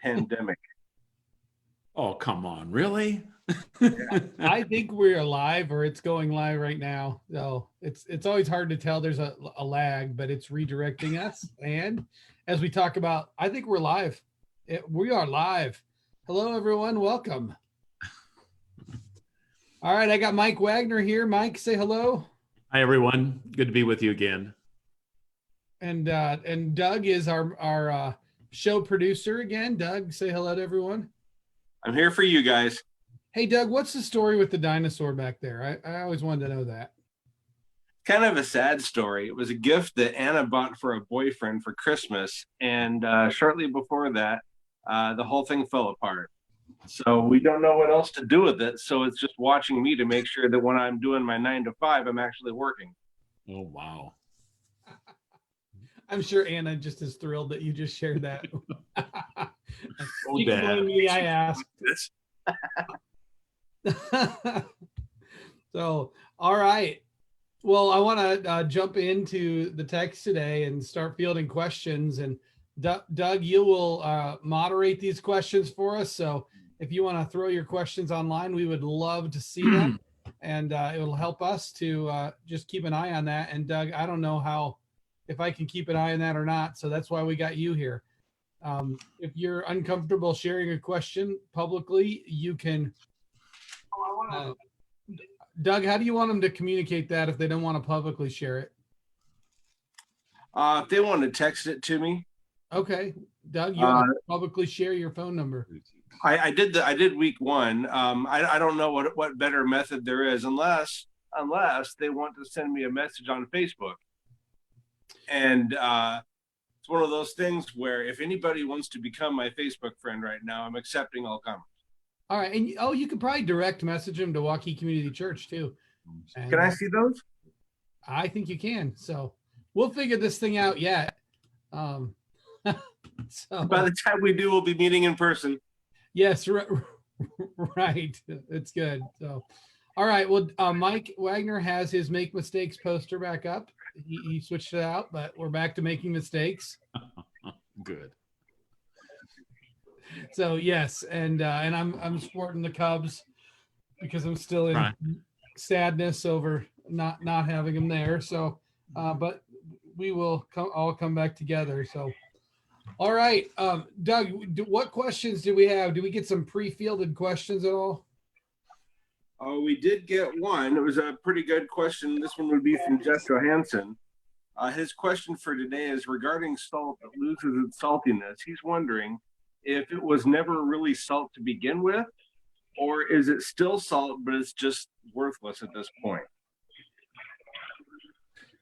pandemic. Oh, come on, really? I think we're live or it's going live right now. So it's always hard to tell. There's a lag, but it's redirecting us. And as we talk about, I think we're live. We are live. Hello, everyone. Welcome. All right, I got Mike Wagner here. Mike, say hello. Hi, everyone. Good to be with you again. And Doug is our show producer again. Doug, say hello to everyone. I'm here for you guys. Hey, Doug, what's the story with the dinosaur back there? I always wanted to know that. Kind of a sad story. It was a gift that Anna bought for a boyfriend for Christmas. And shortly before that, the whole thing fell apart. So we don't know what else to do with it. So it's just watching me to make sure that when I'm doing my 9 to 5, I'm actually working. Oh, wow. I'm sure Anna just is thrilled that you just shared that. Oh, You can Dad. blame me, I asked. This. So, all right. Well, I want to jump into the text today and start fielding questions. And Doug, you will moderate these questions for us. So if you want to throw your questions online, we would love to see them. And it will help us to just keep an eye on that. And Doug, I don't know if I can keep an eye on that or not. So that's why we got you here. If you're uncomfortable sharing a question publicly, you can. Doug, how do you want them to communicate that if they don't want to publicly share it? If they want to text it to me. Okay, Doug, you want to publicly share your phone number? I did week 1. I don't know what better method there is unless they want to send me a message on Facebook. And it's one of those things where if anybody wants to become my Facebook friend right now, I'm accepting all comments. All right, and you could probably direct message them to Waukee Community Church too. And can I see those? I think you can. So we'll figure this thing out yet. So by the time we do, we'll be meeting in person. Yes, right. It's good. So, all right. Well, Mike Wagner has his Make Mistakes poster back up. He switched it out, but we're back to making mistakes. Good. So yes, and I'm sporting the Cubs because I'm still in sadness over not having them there. So, but we will all come back together. So, all right, Doug, what questions do we have? Do we get some pre-fielded questions at all? Oh, we did get one. It was a pretty good question. This one would be from Jeff Johansson. His question for today is regarding salt that loses its saltiness. He's wondering if it was never really salt to begin with, or is it still salt, but it's just worthless at this point?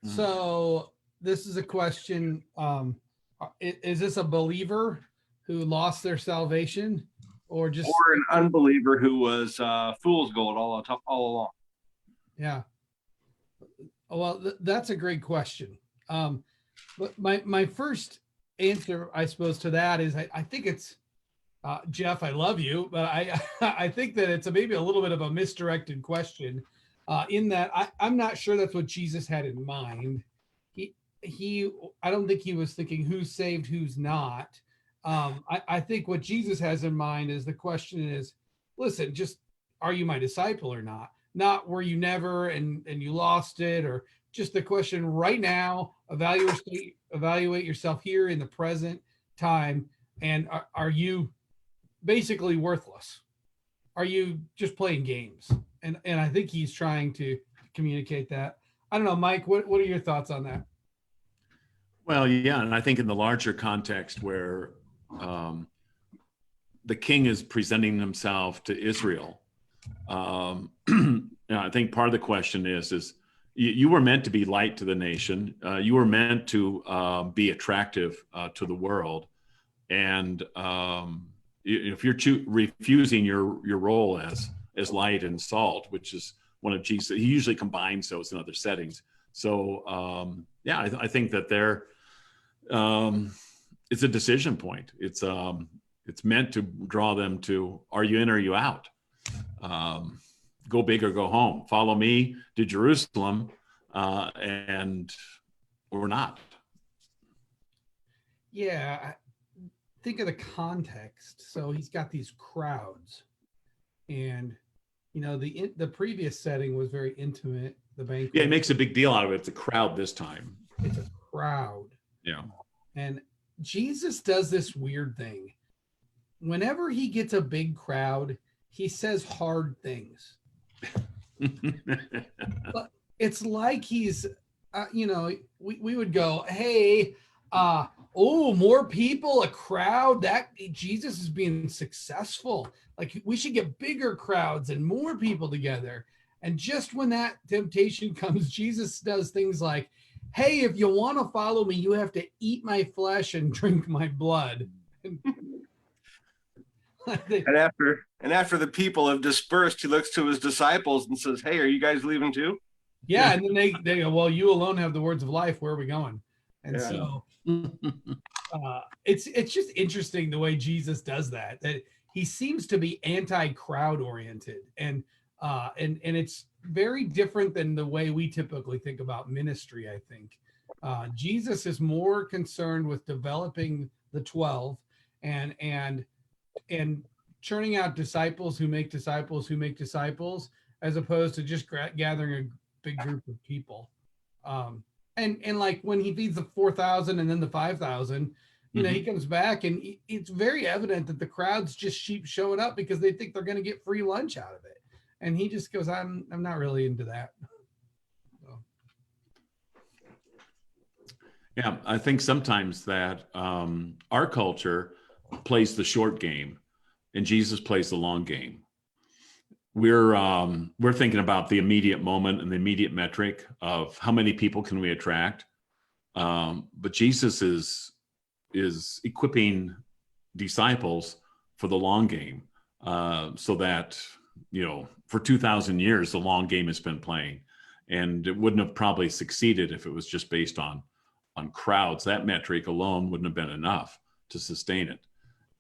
So this is a question. Is this a believer who lost their salvation, or an unbeliever who was fool's gold all along? Yeah. Well, that's a great question. But my first answer, I suppose, to that is I think it's Jeff. I love you, but I think that it's maybe a little bit of a misdirected question. In that I'm not sure that's what Jesus had in mind. I don't think he was thinking who's saved, who's not. I think what Jesus has in mind is the question is, listen, just are you my disciple or not? Not were you never and you lost it, or just the question right now, evaluate yourself here in the present time. And are you basically worthless? Are you just playing games? And I think he's trying to communicate that. I don't know, Mike, what are your thoughts on that? Well, yeah, and I think in the larger context where the king is presenting himself to Israel, I think part of the question is you were meant to be light to the nation. You were meant to be attractive to the world, and if you're refusing your role as light and salt, which is one of Jesus, he usually combines those in other settings. So yeah, I think that it's a decision point. It's meant to draw them to, are you in or are you out? Go big or go home. Follow me to Jerusalem, and or not. Yeah. think of the context. So he's got these crowds, and the previous setting was very intimate. The banquet. Yeah, he makes a big deal out of it. It's a crowd this time. It's a crowd. Yeah. And Jesus does this weird thing. Whenever he gets a big crowd, he says hard things. But it's like he's, we would go, hey, more people, a crowd, that Jesus is being successful. Like we should get bigger crowds and more people together. And just when that temptation comes, Jesus does things like, hey, if you want to follow me, you have to eat my flesh and drink my blood. And after the people have dispersed, he looks to his disciples and says, hey, are you guys leaving too? Yeah. And then they go, well, you alone have the words of life. Where are we going? And Yeah. so it's just interesting the way Jesus does that he seems to be anti-crowd oriented. And it's very different than the way we typically think about ministry. I think Jesus is more concerned with developing the 12 and churning out disciples who make disciples who make disciples, as opposed to just gathering a big group of people. And like when he feeds the 4,000 and then the 5,000, he comes back and it's very evident that the crowds just keep showing up because they think they're going to get free lunch out of it. And he just goes, I'm not really into that. So. Yeah, I think sometimes that our culture plays the short game and Jesus plays the long game. We're thinking about the immediate moment and the immediate metric of how many people can we attract. But Jesus is equipping disciples for the long game, so that, for 2,000 years, the long game has been playing, and it wouldn't have probably succeeded if it was just based on crowds. That metric alone wouldn't have been enough to sustain it.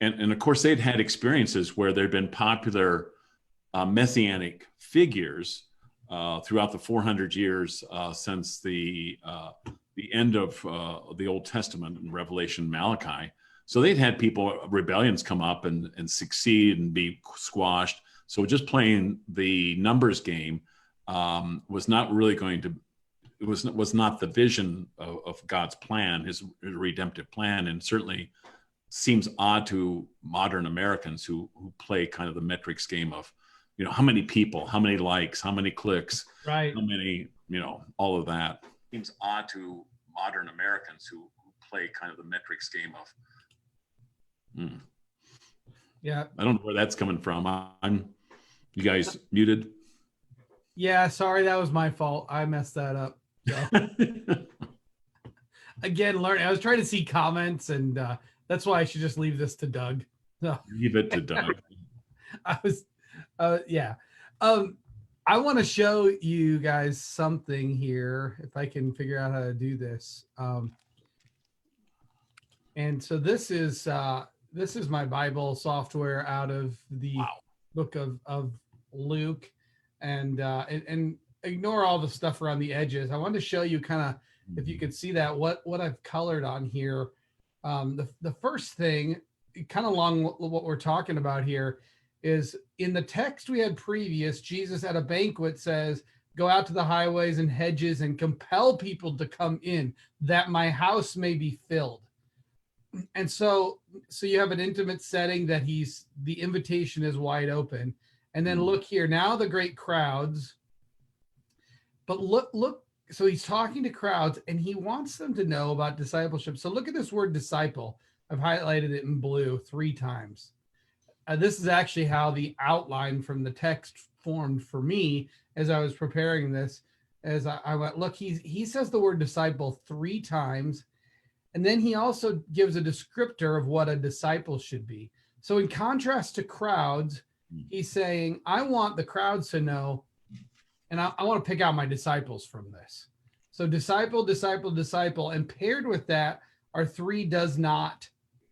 And of course, they'd had experiences where there'd been popular messianic figures throughout the 400 years since the end of the Old Testament and Revelation, Malachi. So they'd had rebellions come up and succeed and be squashed. So just playing the numbers game was not really was not the vision of God's plan, his redemptive plan, and certainly seems odd to modern Americans who play kind of the metrics game of, how many people, how many likes, how many clicks, right? How many, all of that seems odd to modern Americans who play kind of the metrics game of. Yeah, I don't know where that's coming from. You guys muted? Yeah, sorry, that was my fault. I messed that up. So. Again, I was trying to see comments, and that's why I should just leave this to Doug. So. Leave it to Doug. Yeah. I want to show you guys something here, if I can figure out how to do this. And so this is my Bible software out of the book of Luke, and ignore all the stuff around the edges. I wanted to show you kind of, if you could see that, what I've colored on here. The first thing, kind of along what we're talking about here, is in the text we had previous, Jesus at a banquet says, go out to the highways and hedges and compel people to come in, that my house may be filled. And so you have an intimate setting that the invitation is wide open. And then look here, now the great crowds, but look, so he's talking to crowds and he wants them to know about discipleship. So look at this word disciple. I've highlighted it in blue 3 times. This is actually how the outline from the text formed for me as I was preparing this. As I went, look, he says the word disciple 3 times. And then he also gives a descriptor of what a disciple should be. So in contrast to crowds, he's saying, I want the crowds to know, and I want to pick out my disciples from this. So disciple, disciple, disciple, and paired with that are 3 does not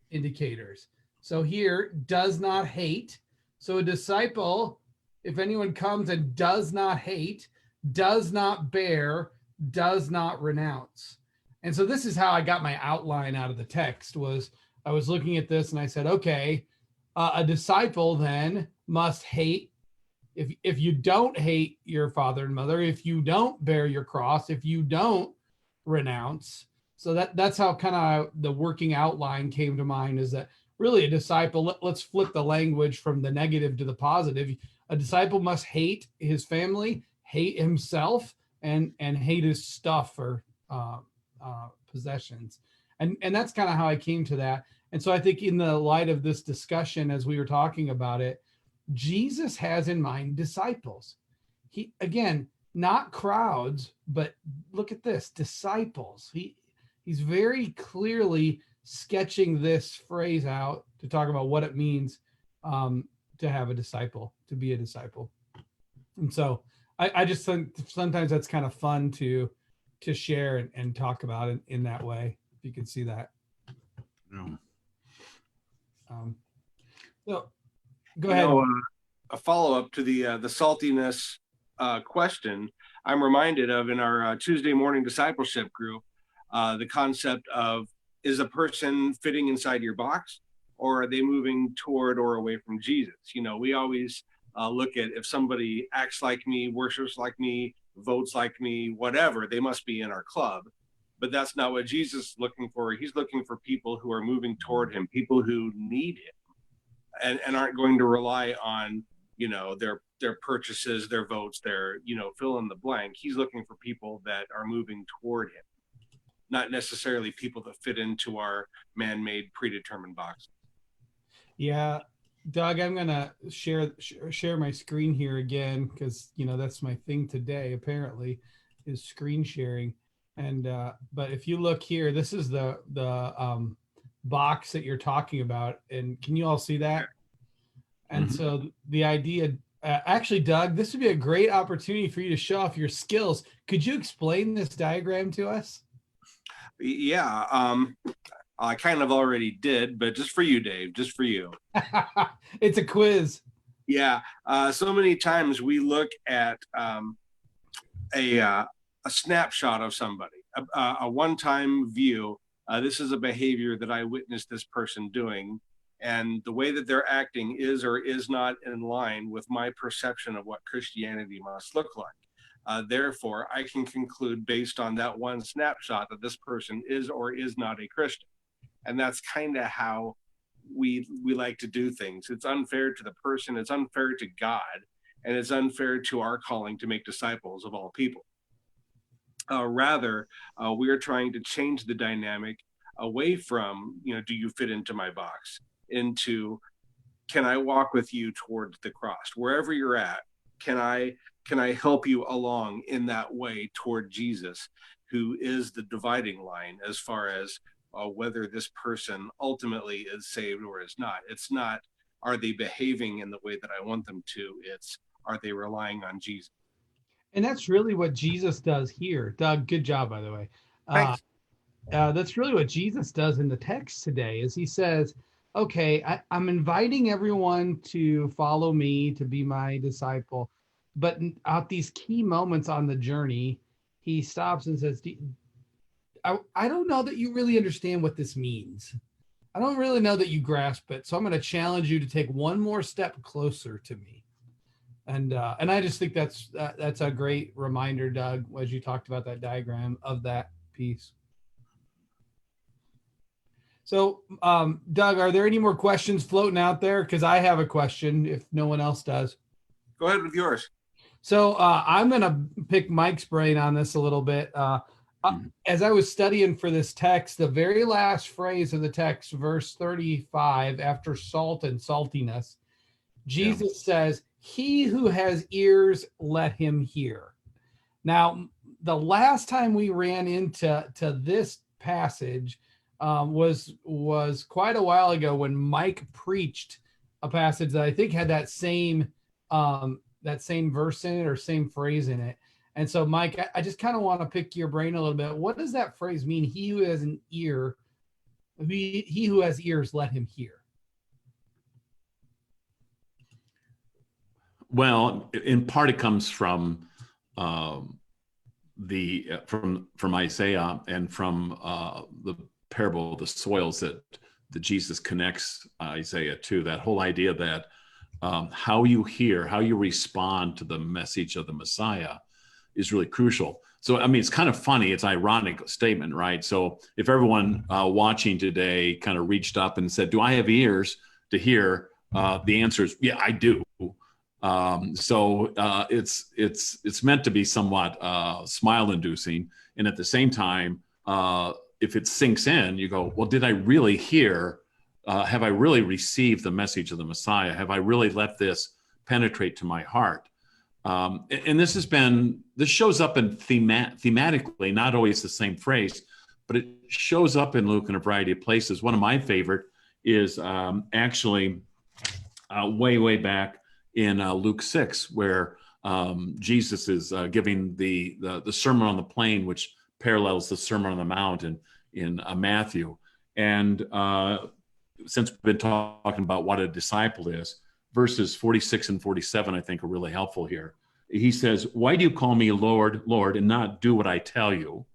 indicators. So here, does not hate. So a disciple, if anyone comes and does not hate, does not bear, does not renounce. And so this is how I got my outline out of the text, was I was looking at this and I said, okay, a disciple then must hate. If you don't hate your father and mother, if you don't bear your cross, if you don't renounce. So that's how kind of the working outline came to mind, is that really a disciple, let's flip the language from the negative to the positive. A disciple must hate his family, hate himself, and hate his stuff or possessions. And that's kind of how I came to that. And so I think in the light of this discussion, as we were talking about it, Jesus has in mind disciples. He, again, not crowds, but look at this, disciples. He's very clearly sketching this phrase out to talk about what it means to have a disciple, to be a disciple. And so I just think sometimes that's kind of fun to share and talk about it in that way. If you can see that. No. So go ahead. A follow-up to the saltiness question, I'm reminded of in our Tuesday morning discipleship group, the concept of, is a person fitting inside your box, or are they moving toward or away from Jesus? You know, we always look at, if somebody acts like me, worships like me, votes like me, whatever, they must be in our club. But that's not what Jesus is looking for. He's looking for people who are moving toward him, people who need him and aren't going to rely on, you know, their purchases, their votes, their, you know, fill in the blank. He's looking for people that are moving toward him, not necessarily people that fit into our man-made predetermined box. Yeah, Doug, I'm gonna share my screen here again, because you know that's my thing today. Apparently, is screen sharing. And but if you look here, this is the box that you're talking about, and can you all see that? And Mm-hmm. so the idea, actually, Doug, this would be a great opportunity for you to show off your skills. Could you explain this diagram to us? Yeah, I kind of already did, but just for you, Dave, just for you. It's a quiz. Yeah, so many times we look at a snapshot of somebody, a one-time view. This is a behavior that I witnessed this person doing, and the way that they're acting is or is not in line with my perception of what Christianity must look like. Therefore, I can conclude based on that one snapshot that this person is or is not a Christian. And that's kind of how we like to do things. It's unfair to the person, it's unfair to God, and it's unfair to our calling to make disciples of all people. Rather, we are trying to change the dynamic away from, you know, do you fit into my box, into, can I walk with you towards the cross? Wherever you're at, can I help you along in that way toward Jesus, who is the dividing line as far as whether this person ultimately is saved or is not. It's not, are they behaving in the way that I want them to? It's, are they relying on Jesus? And that's really what Jesus does here. Doug, good job, by the way. Thanks. That's really what Jesus does in the text today, is he says, okay, I'm inviting everyone to follow me, to be my disciple. But at these key moments on the journey, he stops and says, I don't know that you really understand what this means. I don't really know that you grasp it. So I'm going to challenge you to take one more step closer to me. And I just think that's a great reminder, Doug, as you talked about that diagram of that piece. So, Doug, are there any more questions floating out there? Because I have a question if no one else does. Go ahead with yours. So I'm going to pick Mike's brain on this a little bit. As I was studying for this text, the very last phrase of the text, verse 35, after salt and saltiness, Jesus says, he who has ears, let him hear. Now, the last time we ran into this passage was quite a while ago when Mike preached a passage that I think had that same verse in it or same phrase in it. And so, Mike, I just kind of want to pick your brain a little bit. What does that phrase mean? He who has an ear, he who has ears, let him hear. Well, in part it comes from from Isaiah and from the parable of the soils that Jesus connects Isaiah to, that whole idea that how you hear, how you respond to the message of the Messiah is really crucial. So, I mean, it's kind of funny. It's an ironic statement, right? So if everyone watching today kind of reached up and said, do I have ears to hear? The answer is, yeah, I do. It's meant to be somewhat smile inducing. And at the same time, if it sinks in, you go, well, did I really hear? Have I really received the message of the Messiah? Have I really let this penetrate to my heart? And this shows up in thematically, not always the same phrase, but it shows up in Luke in a variety of places. One of my favorite is actually way back in Luke 6, where Jesus is giving the Sermon on the Plain, which parallels the Sermon on the Mount in Matthew. And since we've been talking about what a disciple is, verses 46 and 47, I think, are really helpful here. He says, why do you call me Lord, Lord, and not do what I tell you?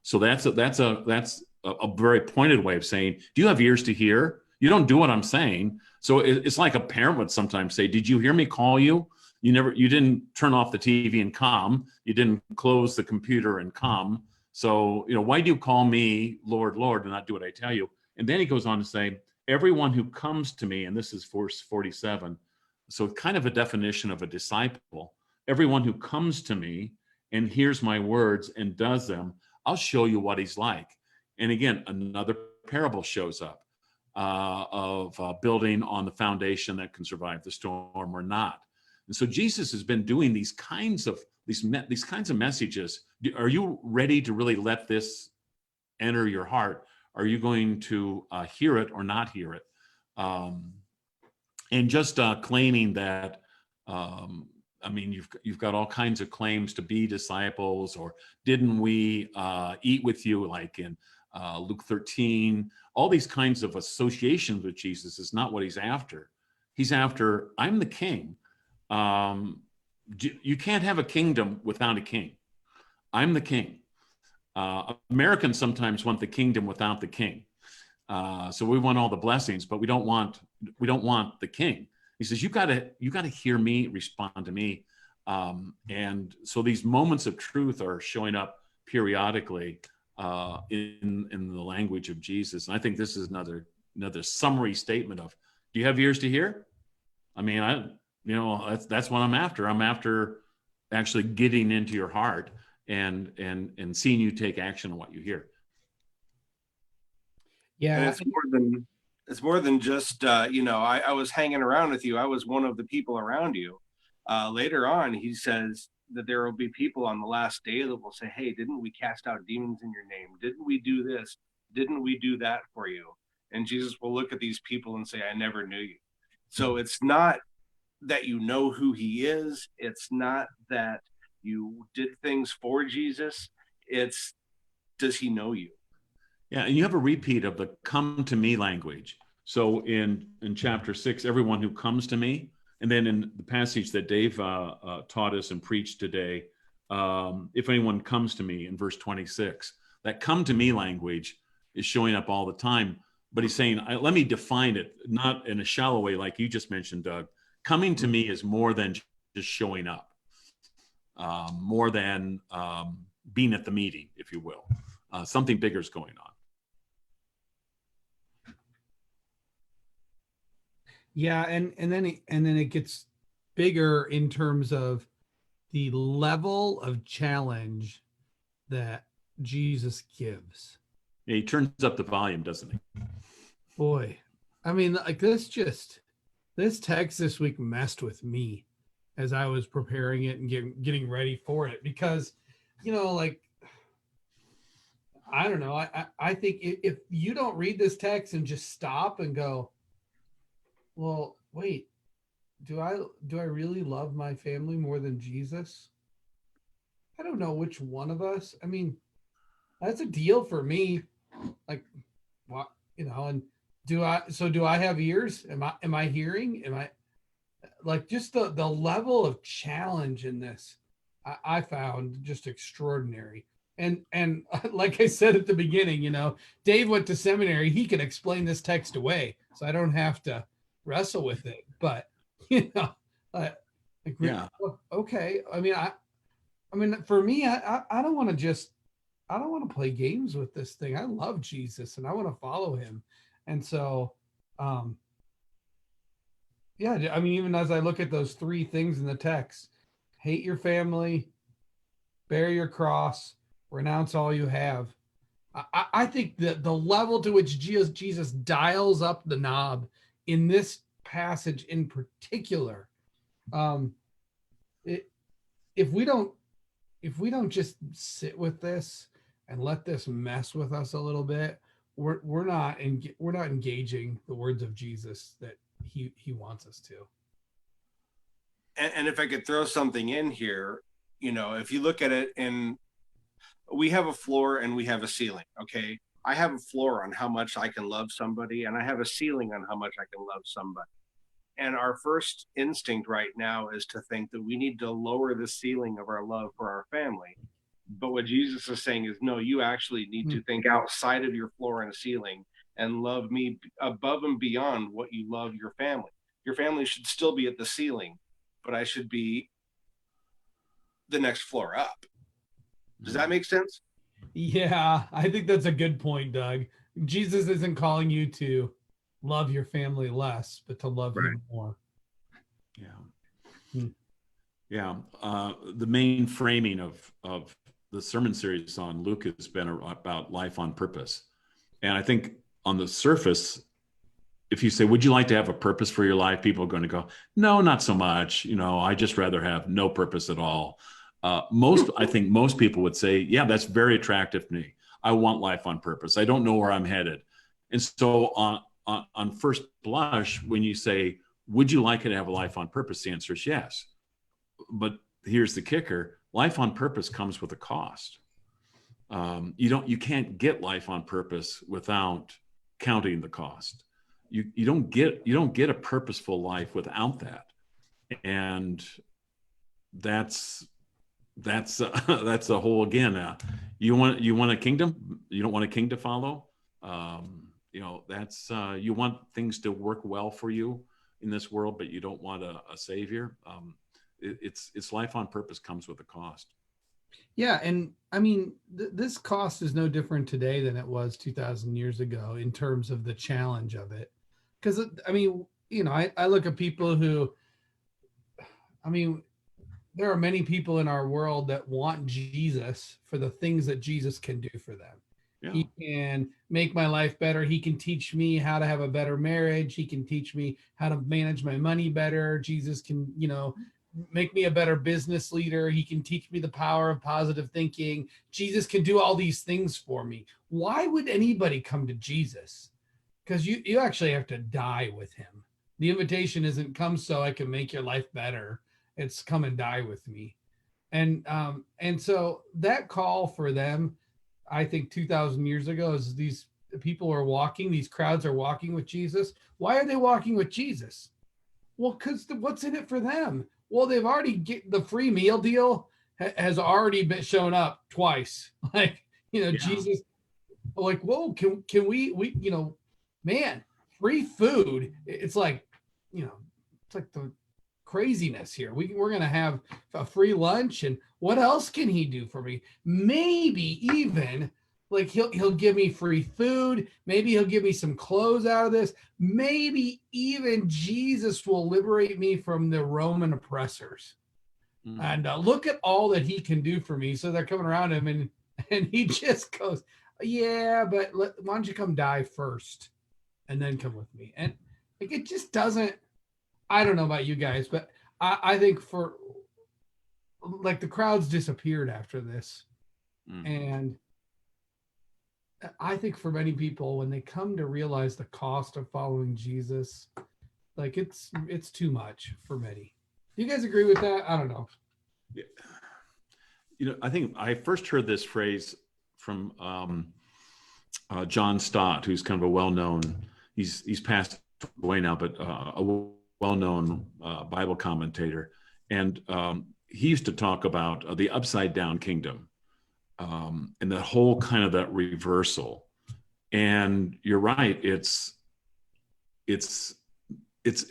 So that's a very pointed way of saying, do you have ears to hear? You don't do what I'm saying. So it's like a parent would sometimes say, did you hear me call you? You didn't turn off the TV and come. You didn't close the computer and come. So, why do you call me Lord, Lord, and not do what I tell you? And then he goes on to say, everyone who comes to me, and this is verse 47, so kind of a definition of a disciple. Everyone who comes to me and hears my words and does them, I'll show you what he's like. And again, another parable shows up of building on the foundation that can survive the storm or not. And so Jesus has been doing these kinds of messages. Are you ready to really let this enter your heart? Are you going to hear it or not hear it? And just claiming that, you've got all kinds of claims to be disciples, or didn't we eat with you, like in Luke 13? All these kinds of associations with Jesus is not what he's after. He's after, I'm the king. You can't have a kingdom without a king. I'm the king. Americans sometimes want the kingdom without the king. So we want all the blessings, but we don't want the king. He says, you gotta hear me, respond to me. And so these moments of truth are showing up periodically in the language of Jesus. And I think this is another summary statement of, do you have ears to hear? I mean, that's what I'm after. I'm after actually getting into your heart and seeing you take action on what you hear. Yeah. And it's more than just, I was hanging around with you. I was one of the people around you. Later on, he says that there will be people on the last day that will say, hey, didn't we cast out demons in your name? Didn't we do this? Didn't we do that for you? And Jesus will look at these people and say, I never knew you. So it's not that you know who he is. It's not that you did things for Jesus. It's, does he know you? Yeah, and you have a repeat of the come to me language. So in chapter 6, everyone who comes to me, and then in the passage that Dave taught us and preached today, if anyone comes to me in verse 26, that come to me language is showing up all the time. But he's saying, let me define it, not in a shallow way like you just mentioned, Doug. Coming to me is more than just showing up, more than being at the meeting, if you will. Something bigger is going on. Yeah, and then it gets bigger in terms of the level of challenge that Jesus gives. Yeah, he turns up the volume, doesn't he? Boy, I mean, like this text this week messed with me as I was preparing it and getting ready for it, because, like, I don't know. I think if you don't read this text and just stop and go, well, wait, do I really love my family more than Jesus? I don't know which one of us. I mean, that's a deal for me. Like, what, and do I have ears? Am I hearing? Am I, like, just the level of challenge in this, I found just extraordinary. And like I said at the beginning, Dave went to seminary. He can explain this text away, so I don't have to wrestle with it. But like, Yeah. okay. I mean, for me, I don't want to I don't want to play games with this thing. I love Jesus and I want to follow him. And so, yeah, I mean, even as I look at those three things in the text, hate your family, bear your cross, renounce all you have. I think that the level to which Jesus dials up the knob in this passage in particular, if we don't just sit with this and let this mess with us a little bit, we're not engaging the words of Jesus that he wants us to. And if I could throw something in here, if you look at it, and we have a floor and we have a ceiling. Okay, I have a floor on how much I can love somebody, and I have a ceiling on how much I can love somebody. And our first instinct right now is to think that we need to lower the ceiling of our love for our family. But what Jesus is saying is, no, you actually need to think outside of your floor and ceiling and love me above and beyond what you love your family. Your family should still be at the ceiling, but I should be the next floor up. Does that make sense? Yeah, I think that's a good point, Doug. Jesus isn't calling you to love your family less, but to love him more. Yeah. Yeah. The main framing of the sermon series on Luke has been about life on purpose. And I think on the surface, if you say, would you like to have a purpose for your life? People are going to go, no, not so much. I just rather have no purpose at all. I think most people would say, yeah, that's very attractive to me. I want life on purpose. I don't know where I'm headed. And so on first blush, when you say, would you like to have a life on purpose? The answer is yes. But here's the kicker. Life on purpose comes with a cost. You can't get life on purpose without counting the cost. You don't get a purposeful life without that. And that's a whole, again, you want a kingdom, you don't want a king to follow. You want things to work well for you in this world, but you don't want a savior. It's life on purpose comes with a cost. Yeah. And I mean, this cost is no different today than it was 2,000 years ago in terms of the challenge of it. Because, I mean, I look at people who, there are many people in our world that want Jesus for the things that Jesus can do for them. Yeah. He can make my life better. He can teach me how to have a better marriage. He can teach me how to manage my money better. Jesus can, make me a better business leader. He can teach me the power of positive thinking. Jesus can do all these things for me. Why would anybody come to Jesus? Because you actually have to die with him. The invitation isn't come so I can make your life better. It's come and die with me. And so that call for them, I think 2,000 years ago, is these people are walking, these crowds are walking with Jesus. Why are they walking with Jesus? Well, because what's in it for them? Well, they've already get the free meal deal has already been shown up twice. Like, Jesus, like, whoa, can we, man, free food. It's like, it's like the craziness here. We're going to have a free lunch, and what else can he do for me? Maybe even like he'll give me free food. Maybe he'll give me some clothes out of this. Maybe even Jesus will liberate me from the Roman oppressors. And look at all that he can do for me. So they're coming around him, and he just goes, yeah, but why don't you come die first and then come with me? And like, it just doesn't, I don't know about you guys, but I think for like the crowds disappeared after this. And I think for many people, when they come to realize the cost of following Jesus, like it's too much for many. Do you guys agree with that? I don't know. Yeah. I think I first heard this phrase from John Stott, who's kind of a well-known, he's passed away now, but a well-known Bible commentator. And he used to talk about the upside down kingdom. and the whole kind of that reversal. And you're right, it's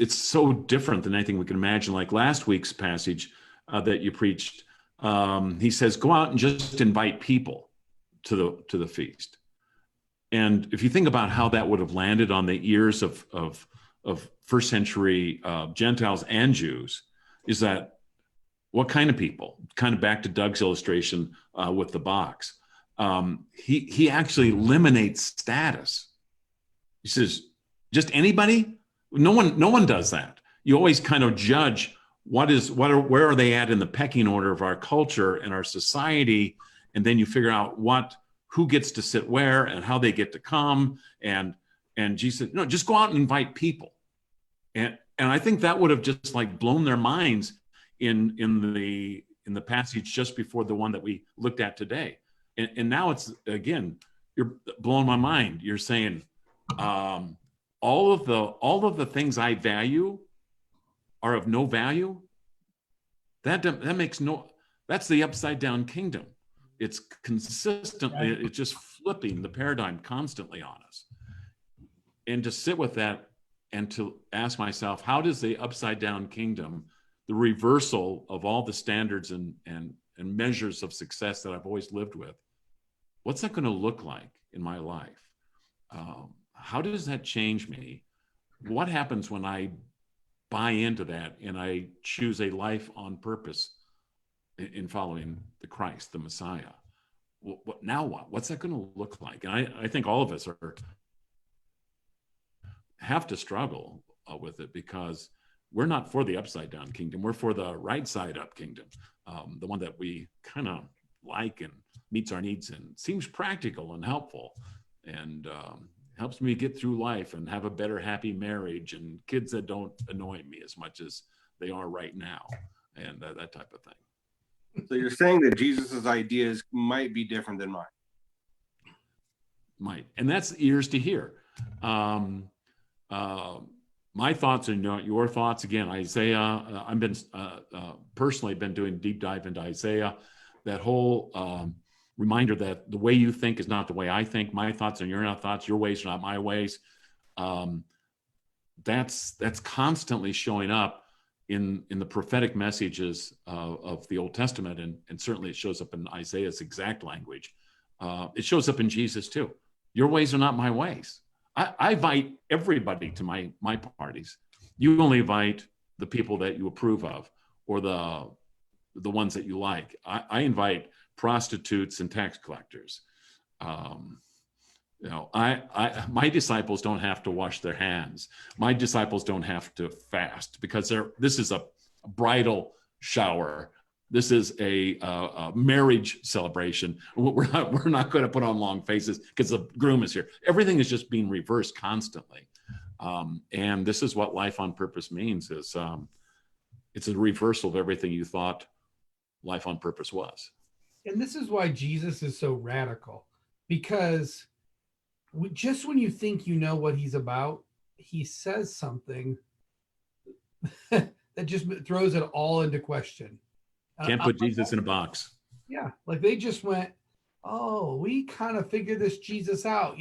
so different than anything we can imagine. Like last week's passage that you preached, he says, "Go out and just invite people to the feast." And if you think about how that would have landed on the ears of first century Gentiles and Jews, is that what kind of people? Kind of back to Doug's illustration with the box. He actually eliminates status. He says, just anybody? No one does that. You always kind of judge where are they at in the pecking order of our culture and our society, and then you figure out who gets to sit where and how they get to come. And Jesus said, no, just go out and invite people. And I think that would have just like blown their minds in the passage just before the one that we looked at today. And now it's, again, you're blowing my mind. You're saying all of the things I value are of no value. That makes that's the upside down kingdom. It's consistently, it's just flipping the paradigm constantly on us. And to sit with that and to ask myself, how does the upside down kingdom, the reversal of all the standards and measures of success that I've always lived with, what's that going to look like in my life? How does that change me? What happens when I buy into that and I choose a life on purpose in following the Christ, the Messiah? Now what? What's that going to look like? And I think all of us have to struggle with it, because we're not for the upside down kingdom. We're for the right side up kingdom, the one that we kind of like and meets our needs and seems practical and helpful, and helps me get through life and have a better, happy marriage and kids that don't annoy me as much as they are right now, and that type of thing. So you're saying that Jesus's ideas might be different than mine. Might, and that's ears to hear. My thoughts and your thoughts. Again, Isaiah. I've been personally been doing deep dive into Isaiah. That whole reminder that the way you think is not the way I think. My thoughts are your thoughts. Your ways are not my ways. That's constantly showing up in the prophetic messages of the Old Testament, and certainly it shows up in Isaiah's exact language. It shows up in Jesus too. Your ways are not my ways. I invite everybody to my parties. You only invite the people that you approve of, or the ones that you like. I invite prostitutes and tax collectors. My disciples don't have to wash their hands. My disciples don't have to fast, because this is a bridal shower. This is a marriage celebration. We're not going to put on long faces because the groom is here. Everything is just being reversed constantly. And this is what life on purpose means, is it's a reversal of everything you thought life on purpose was. And this is why Jesus is so radical, because just when you think you know what he's about, he says something that just throws it all into question. Can't put Jesus in a box. Yeah, like they just went, oh, we kind of figured this Jesus out,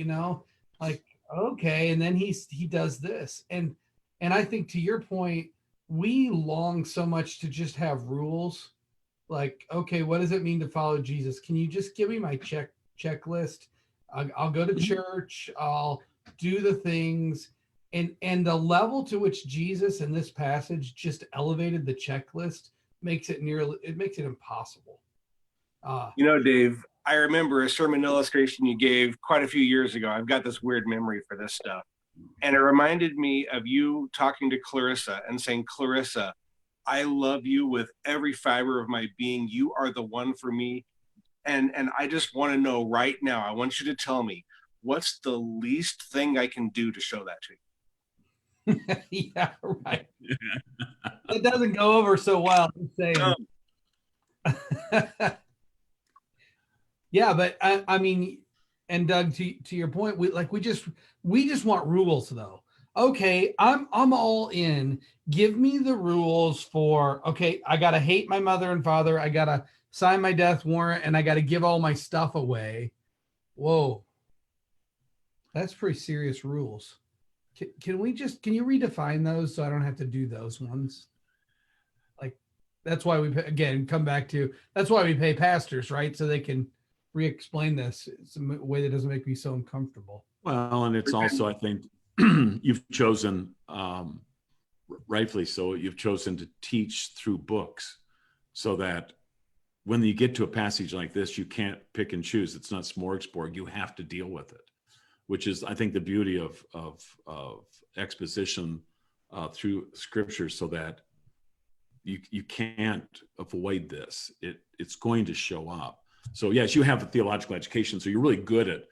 like, okay, and then he does this. And I think, to your point, we long so much to just have rules. Like, okay, what does it mean to follow Jesus? Can you just give me my checklist? I'll go to church. I'll do the things. And the level to which Jesus in this passage just elevated the checklist makes it impossible. Dave, I remember a sermon illustration you gave quite a few years ago. I've got this weird memory for this stuff. And it reminded me of you talking to Clarissa and saying, Clarissa, I love you with every fiber of my being. You are the one for me. And I just want to know right now, I want you to tell me, what's the least thing I can do to show that to you? Yeah, right. It doesn't go over so well. Yeah, but I mean, and Doug, to your point, we just want rules, though. Okay, I'm all in. Give me the rules for, okay, I gotta hate my mother and father. I gotta sign my death warrant and I got to give all my stuff away. Whoa. That's pretty serious rules. Can you redefine those so I don't have to do those ones? Like, that's why we, again, come back to, that's why we pay pastors, right? So they can re-explain this. It's a way that doesn't make me so uncomfortable. Well, and it's also, I think, you've chosen, rightfully so, you've chosen to teach through books so that when you get to a passage like this, you can't pick and choose. It's not smorgasbord. You have to deal with it, which is, I think, the beauty of exposition through scripture, so that you can't avoid this. It's going to show up. So yes, you have a theological education, so you're really good at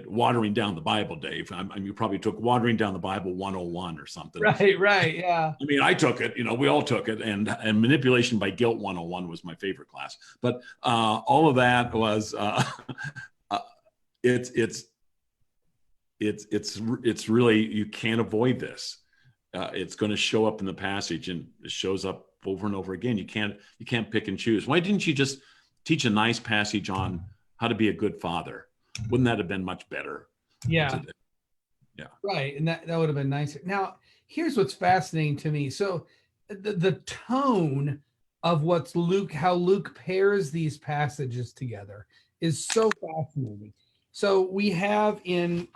watering down the Bible, Dave. You probably took Watering Down the Bible 101 or something. Right, yeah. I mean, I took it, we all took it, and Manipulation by Guilt 101 was my favorite class. But all of that was, it's really, you can't avoid this. It's going to show up in the passage, and it shows up over and over again. You can't pick and choose. Why didn't you just teach a nice passage on how to be a good father? Wouldn't that have been much better? Yeah. Yeah. Right. And that would have been nicer. Now, here's what's fascinating to me. So the tone of how Luke pairs these passages together is so fascinating. So we have in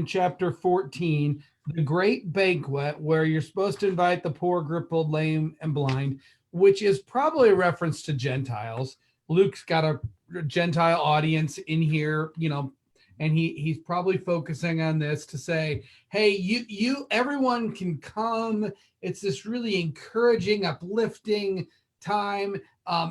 chapter 14, the great banquet where you're supposed to invite the poor, crippled, lame, and blind, which is probably a reference to Gentiles. Luke's got a Gentile audience in here, and he's probably focusing on this to say, hey, you everyone can come. It's this really encouraging, uplifting time.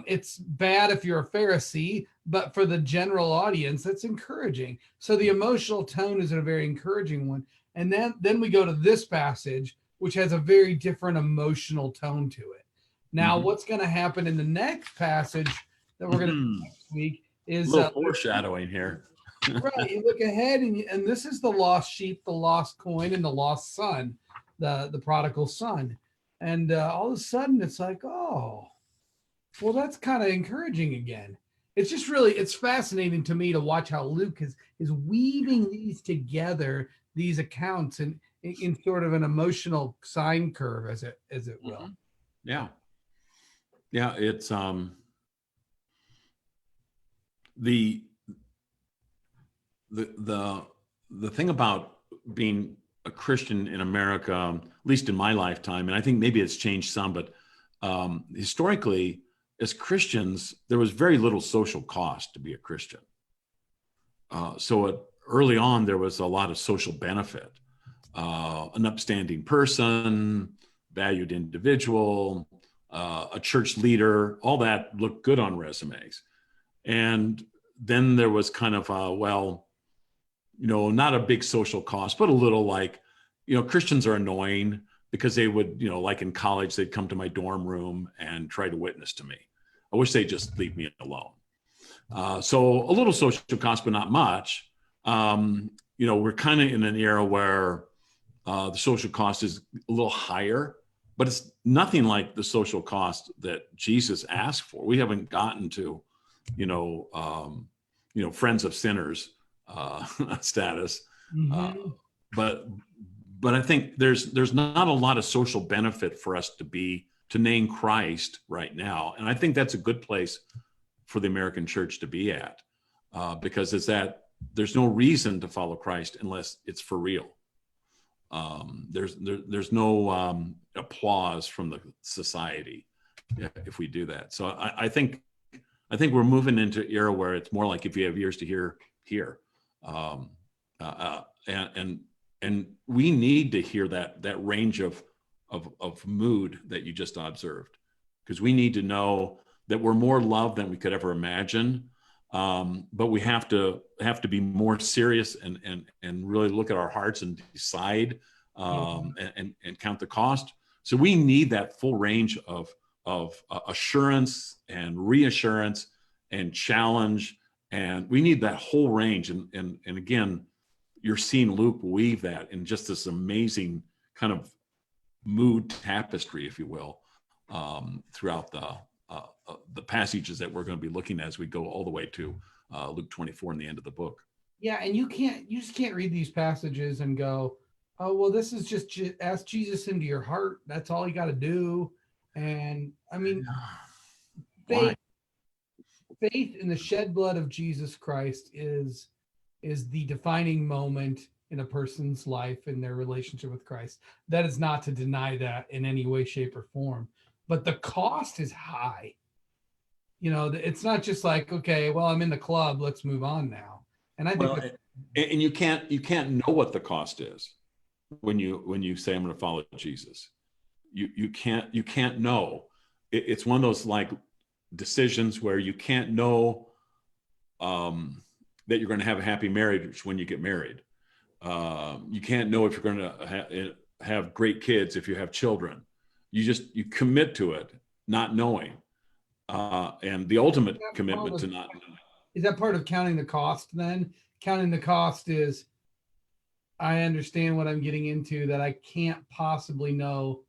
It's bad if you're a Pharisee, but for the general audience, that's encouraging. So the emotional tone is a very encouraging one. And then we go to this passage, which has a very different emotional tone to it. Now, what's going to happen in the next passage that we're going to do next week is a little foreshadowing here. Right. You look ahead, and this is the lost sheep, the lost coin, and the lost son, the prodigal son. And all of a sudden, it's like, oh, well, that's kind of encouraging again. It's just really, it's fascinating to me to watch how Luke is weaving these together, these accounts, in sort of an emotional sine curve, as it will. Yeah. Yeah. It's the thing about being a Christian in America, at least in my lifetime, and I think maybe it's changed some, but historically, as Christians, there was very little social cost to be a Christian. So early on, there was a lot of social benefit. An upstanding person, valued individual, a church leader, all that looked good on resumes. And then there was kind of not a big social cost, but a little like, Christians are annoying because they would, like in college, they'd come to my dorm room and try to witness to me. I wish they'd just leave me alone. So a little social cost, but not much. We're kind of in an era where the social cost is a little higher, but it's nothing like the social cost that Jesus asked for. We haven't gotten to, friends of sinners status. But I think there's not a lot of social benefit for us to name Christ right now. And I think that's a good place for the American church to be at, because there's no reason to follow Christ unless it's for real. There's no applause from the society if we do that. So I think we're moving into an era where it's more like, if you have ears to hear. And we need to hear that range of mood that you just observed, because we need to know that we're more loved than we could ever imagine. But we have to be more serious and really look at our hearts and decide and count the cost. So we need that full range of assurance and reassurance and challenge, and we need that whole range. And again, you're seeing Luke weave that in just this amazing kind of mood tapestry, if you will, throughout the passages that we're going to be looking at as we go all the way to Luke 24 in the end of the book. Yeah, and you just can't read these passages and go, oh, well, this is just ask Jesus into your heart. That's all you got to do. And I mean, Why? faith in the shed blood of Jesus Christ is the defining moment in a person's life in their relationship with Christ. That is not to deny that in any way, shape, or form, but the cost is high. You know, it's not just like, okay, well, I'm in the club, let's move on now. And I think and you can't know what the cost is when you say I'm going to follow Jesus. You can't know. It's one of those like decisions where you can't know that you're going to have a happy marriage when you get married. You can't know if you're going to have great kids if you have children. You commit to it, not knowing. And the ultimate commitment to not knowing. Is that part of counting the cost then? Counting the cost is, I understand what I'm getting into, that I can't possibly know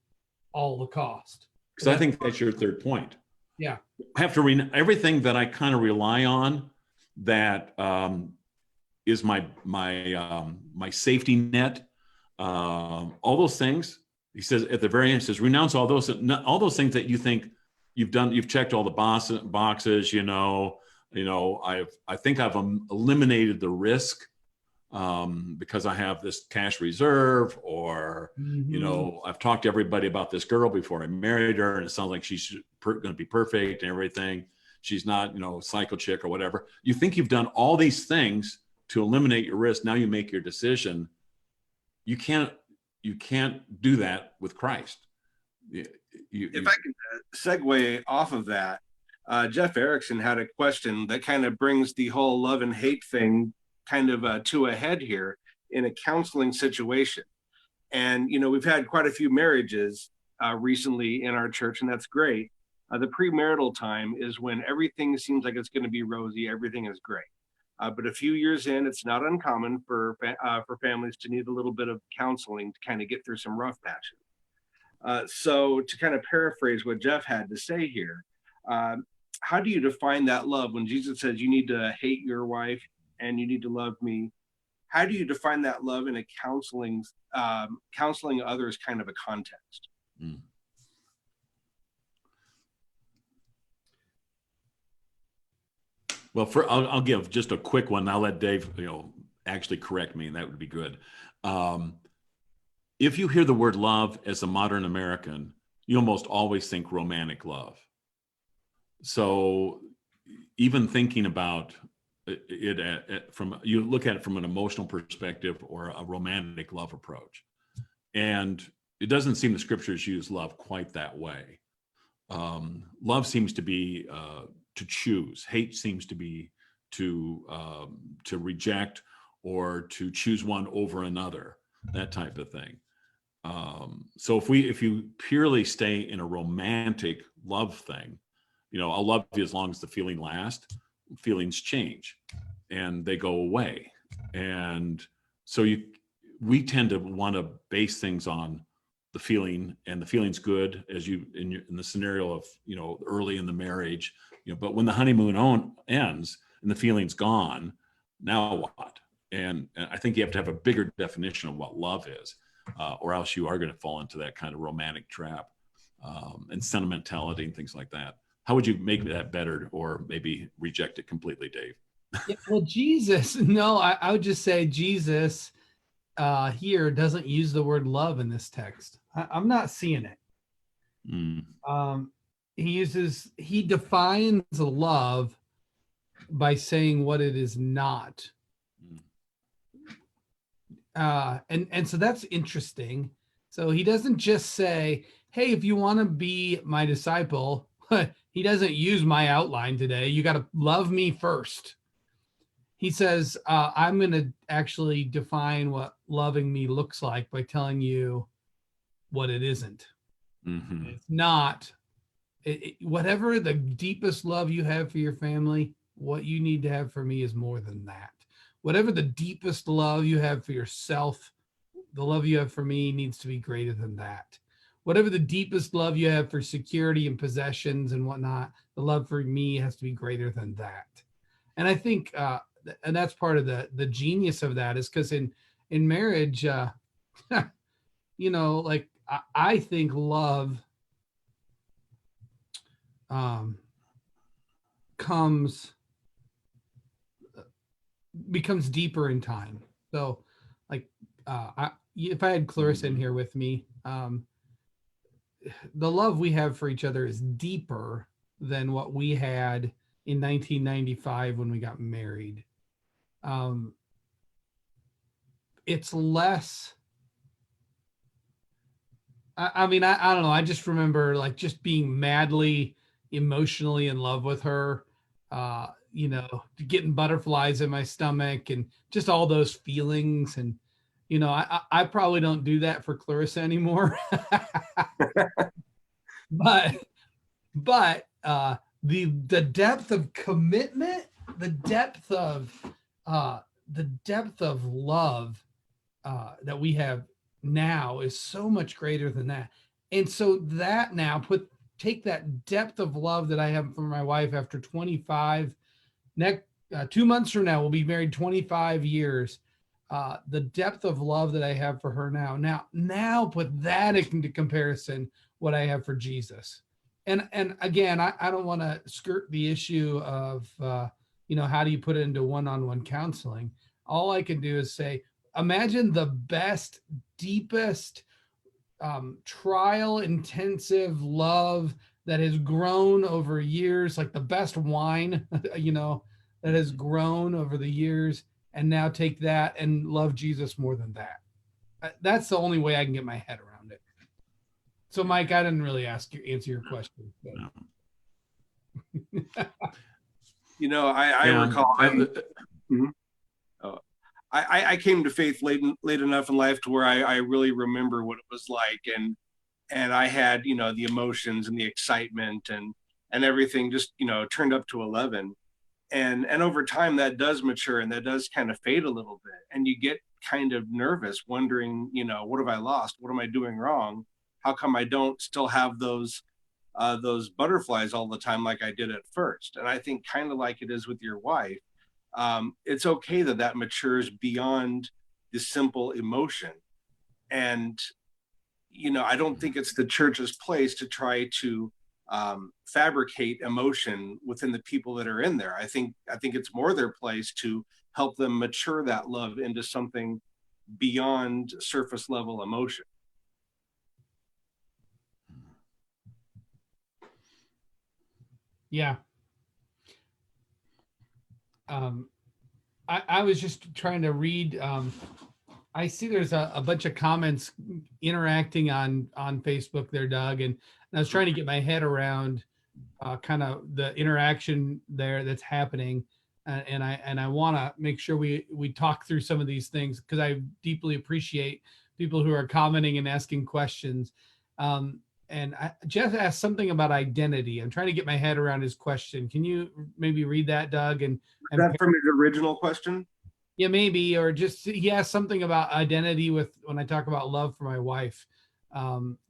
all the cost. Because I think that's your third point. Yeah. I have to everything that I kind of rely on that is my safety net. All those things, he says at the very end, he says, renounce all those things that you think you've done. You've checked all the boxes, I think I've eliminated the risk because I have this cash reserve, or, I've talked to everybody about this girl before I married her, and it sounds like she's going to be perfect and everything. She's not, psycho chick or whatever. You think you've done all these things to eliminate your risk. Now you make your decision. You can't do that with Christ. If I can segue off of that, Jeff Erickson had a question that kind of brings the whole love and hate thing kind of to a head here in a counseling situation. And, we've had quite a few marriages recently in our church, and that's great. The premarital time is when everything seems like it's going to be rosy. Everything is great. But a few years in, it's not uncommon for families to need a little bit of counseling to kind of get through some rough patches. So to kind of paraphrase what Jeff had to say here, how do you define that love when Jesus says you need to hate your wife and you need to love me? How do you define that love in a counseling others kind of a context? Well, I'll give just a quick one. I'll let Dave, actually correct me, and that would be good. If you hear the word love as a modern American, you almost always think romantic love. So even thinking about it you look at it from an emotional perspective or a romantic love approach. And it doesn't seem the scriptures use love quite that way. Love seems to be to choose. Hate seems to be to reject or to choose one over another, that type of thing. So if you purely stay in a romantic love thing, I'll love you as long as the feeling lasts. Feelings change and they go away. And so we tend to want to base things on the feeling, and the feeling's good as in the scenario of, early in the marriage, but when the honeymoon ends and the feeling's gone, now what? And I think you have to have a bigger definition of what love is, or else you are going to fall into that kind of romantic trap and sentimentality and things like that. How would you make that better, or maybe reject it completely, Dave? Yeah, well, I would just say Jesus here doesn't use the word love in this text. I'm not seeing it. He defines love by saying what it is not. And so that's interesting. So he doesn't just say, hey, if you want to be my disciple, he doesn't use my outline today. You got to love me first. He says, I'm going to actually define what loving me looks like by telling you what it isn't. Mm-hmm. It's not, whatever the deepest love you have for your family, what you need to have for me is more than that. Whatever the deepest love you have for yourself, the love you have for me needs to be greater than that. whatever the deepest love you have for security and possessions and whatnot, the love for me has to be greater than that. And I think, and that's part of the genius of that, is because in marriage, like I think love becomes deeper in time. So like if I had Clarissa in here with me, the love we have for each other is deeper than what we had in 1995 when we got married. It's less. I mean, I don't know. I just remember like just being madly emotionally in love with her, getting butterflies in my stomach and just all those feelings. And, I probably don't do that for Clarissa anymore. but the depth of commitment, the depth of love that we have now is so much greater than that. And so that now take that depth of love that I have for my wife after 25, 2 months from now, we'll be married 25 years. The depth of love that I have for her now put that into comparison, what I have for Jesus. And again, I don't want to skirt the issue of, how do you put it into one-on-one counseling? All I can do is say, imagine the best, deepest, trial intensive love that has grown over years, like the best wine, that has grown over the years, and now take that and love Jesus more than that. That's the only way I can get my head around it. So Mike, I didn't really answer your question. But... No. I recall. I came to faith late enough in life to where I really remember what it was like, and I had the emotions and the excitement and everything just turned up to 11, and over time that does mature and that does kind of fade a little bit, and you get kind of nervous, wondering what have I lost? What am I doing wrong? How come I don't still have those butterflies all the time like I did at first? And I think kind of like it is with your wife. It's okay that matures beyond the simple emotion. And, I don't think it's the church's place to try to fabricate emotion within the people that are in there. I think it's more their place to help them mature that love into something beyond surface level emotion. Yeah. I was just trying to read. I see there's a bunch of comments interacting on Facebook there, Doug, and I was trying to get my head around kind of the interaction there that's happening, and I want to make sure we talk through some of these things, because I deeply appreciate people who are commenting and asking questions. And Jeff asked something about identity. I'm trying to get my head around his question. Can you maybe read that, Doug? And that from his original question? Yeah, maybe, or just he asked something about identity when I talk about love for my wife,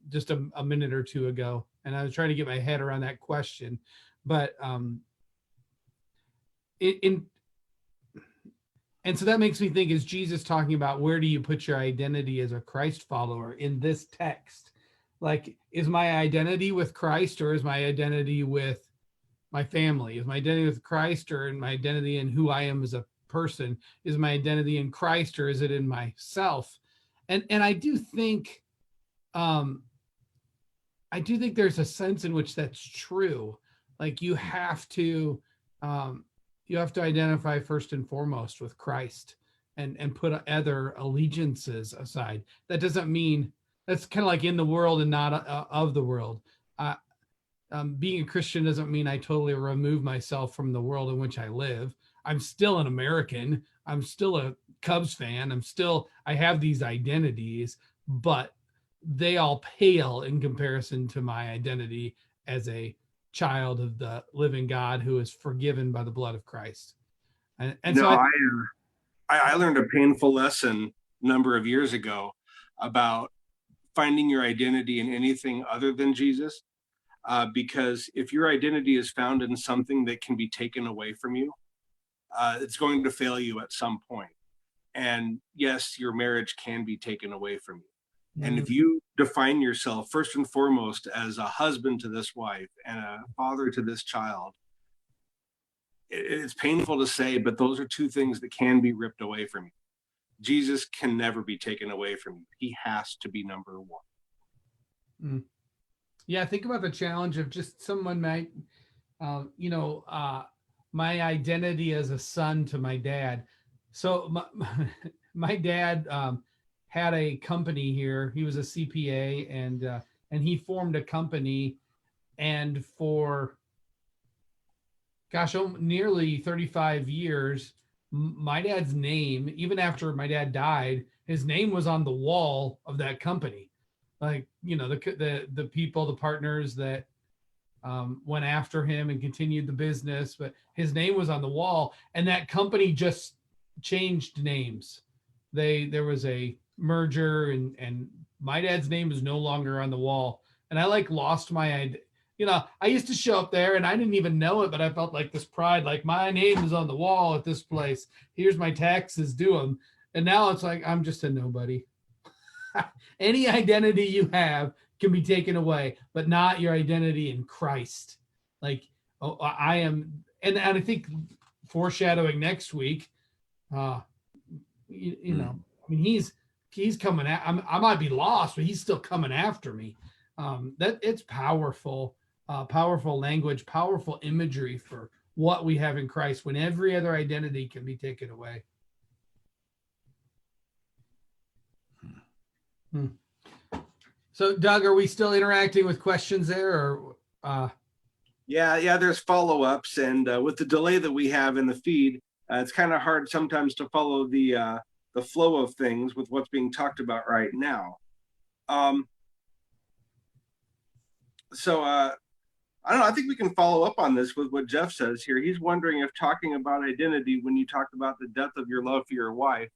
just a minute or two ago, and I was trying to get my head around that question. But and so that makes me think: is Jesus talking about where do you put your identity as a Christ follower in this text? Like, is my identity with Christ, or is my identity with my family? Is my identity with Christ, or in my identity in who I am as a person? Is my identity in Christ, or is it in myself? And I do think there's a sense in which that's true. Like, you have to identify first and foremost with Christ and put other allegiances aside. That doesn't mean that's kind of like in the world and not of the world. Being a Christian doesn't mean I totally remove myself from the world in which I live. I'm still an American. I'm still a Cubs fan. I have these identities, but they all pale in comparison to my identity as a child of the living God who is forgiven by the blood of Christ. I learned a painful lesson a number of years ago about finding your identity in anything other than Jesus. Because if your identity is found in something that can be taken away from you, it's going to fail you at some point. And yes, your marriage can be taken away from you. And if you define yourself first and foremost as a husband to this wife and a father to this child, it's painful to say, but those are two things that can be ripped away from you. Jesus can never be taken away from you. He has to be number one. Yeah, think about the challenge of just someone might, my identity as a son to my dad. So my dad had a company here. He was a CPA, and he formed a company, and for nearly 35 years, my dad's name, even after my dad died, his name was on the wall of that company. Like, the people, the partners that went after him and continued the business, but his name was on the wall, and that company just changed names. There was a merger, and my dad's name is no longer on the wall. And I lost my idea. I used to show up there and I didn't even know it, but I felt like this pride, like my name is on the wall at this place. Here's my taxes due them. And now it's like, I'm just a nobody. Any identity you have can be taken away, but not your identity in Christ. Like, I am, and I think foreshadowing next week, I mean, he's coming at, I might be lost, but he's still coming after me. That it's powerful language, powerful imagery for what we have in Christ when every other identity can be taken away. So Doug, are we still interacting with questions there, or Yeah, there's follow-ups, and with the delay that we have in the feed, it's kind of hard sometimes to follow the flow of things with what's being talked about right now. So I don't know, I think we can follow up on this with what Jeff says here. He's wondering if talking about identity, when you talked about the depth of your love for your wife,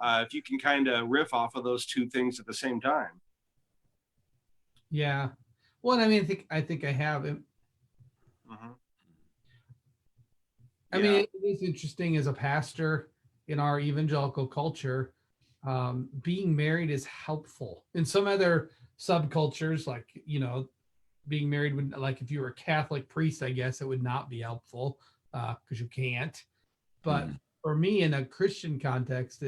if you can kind of riff off of those two things at the same time. Yeah. Well, I mean, I think I have it. I mean, it is interesting as a pastor in our evangelical culture, being married is helpful. In some other subcultures, like, being married would, like, if you were a Catholic priest, I guess it would not be helpful because you can't. But for me, in a Christian context,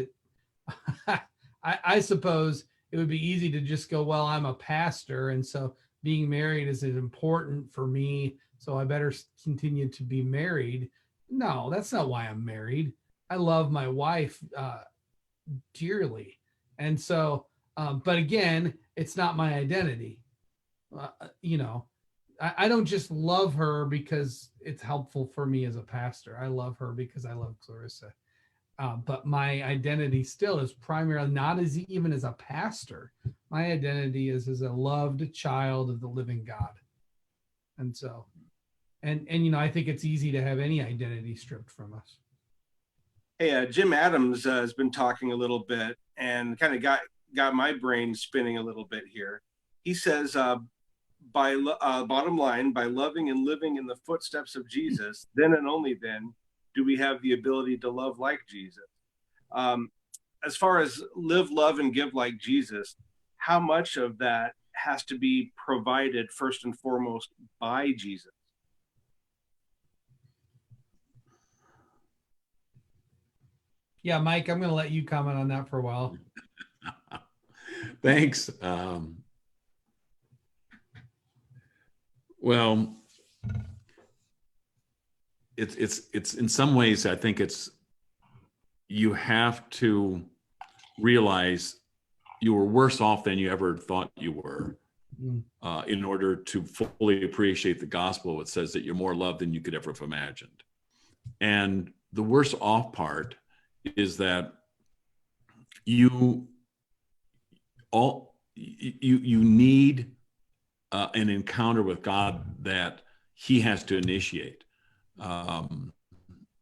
I suppose it would be easy to just go, well, I'm a pastor, and so being married is important for me, so I better continue to be married. No, that's not why I'm married. I love my wife dearly. And so, but again, it's not my identity. I don't just love her because it's helpful for me as a pastor. I love her because I love Clarissa. But my identity still is primarily not even as a pastor. My identity is as a loved child of the living God. And so, and I think it's easy to have any identity stripped from us. Hey, Jim Adams has been talking a little bit and kind of got my brain spinning a little bit here. He says, bottom line, by loving and living in the footsteps of Jesus, then and only then do we have the ability to love like Jesus. As far as live, love, and give like Jesus, how much of that has to be provided first and foremost by Jesus? Yeah, Mike, I'm going to let you comment on that for a while. Thanks. Well, it's in some ways, I think you have to realize you were worse off than you ever thought you were in order to fully appreciate the gospel. It says that you're more loved than you could ever have imagined. And the worse off part is that you need an encounter with God that he has to initiate.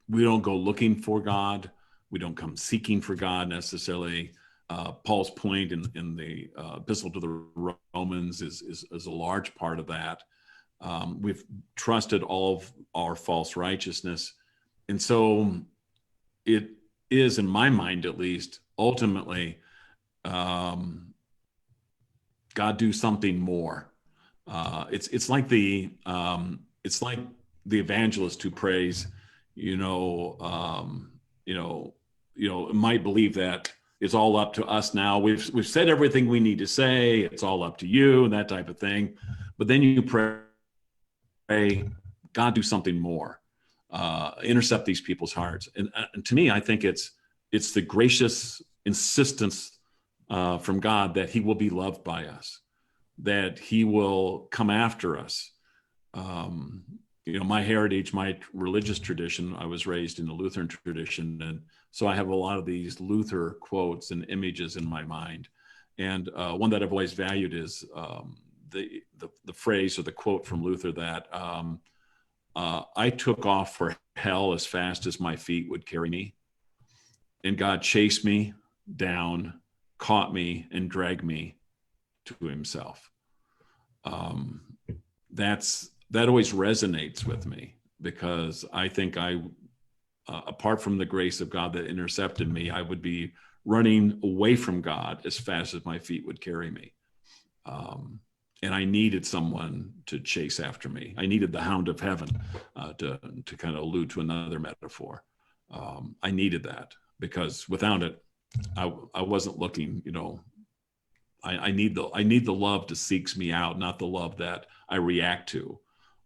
We don't go looking for God. We don't come seeking for God necessarily. Paul's point in the epistle to the Romans is a large part of that. We've trusted all of our false righteousness. And so it is, in my mind at least, ultimately, God do something more. It's like the evangelist who prays, might believe that it's all up to us now. We've said everything we need to say. It's all up to you and that type of thing. But then you pray, God, do something more. Intercept these people's hearts. And to me, I think it's the gracious insistence from God that he will be loved by us, that he will come after us. My heritage, my religious tradition, I was raised in the Lutheran tradition. And so I have a lot of these Luther quotes and images in my mind. And one that I've always valued is the phrase or the quote from Luther that I took off for hell as fast as my feet would carry me. And God chased me down, caught me, and dragged me to himself. That always resonates with me, because I think apart from the grace of God that intercepted me, I would be running away from God as fast as my feet would carry me. And I needed someone to chase after me. I needed the hound of heaven, to kind of allude to another metaphor. I needed that, because without it, I wasn't looking, I need the love that seeks me out, not the love that I react to.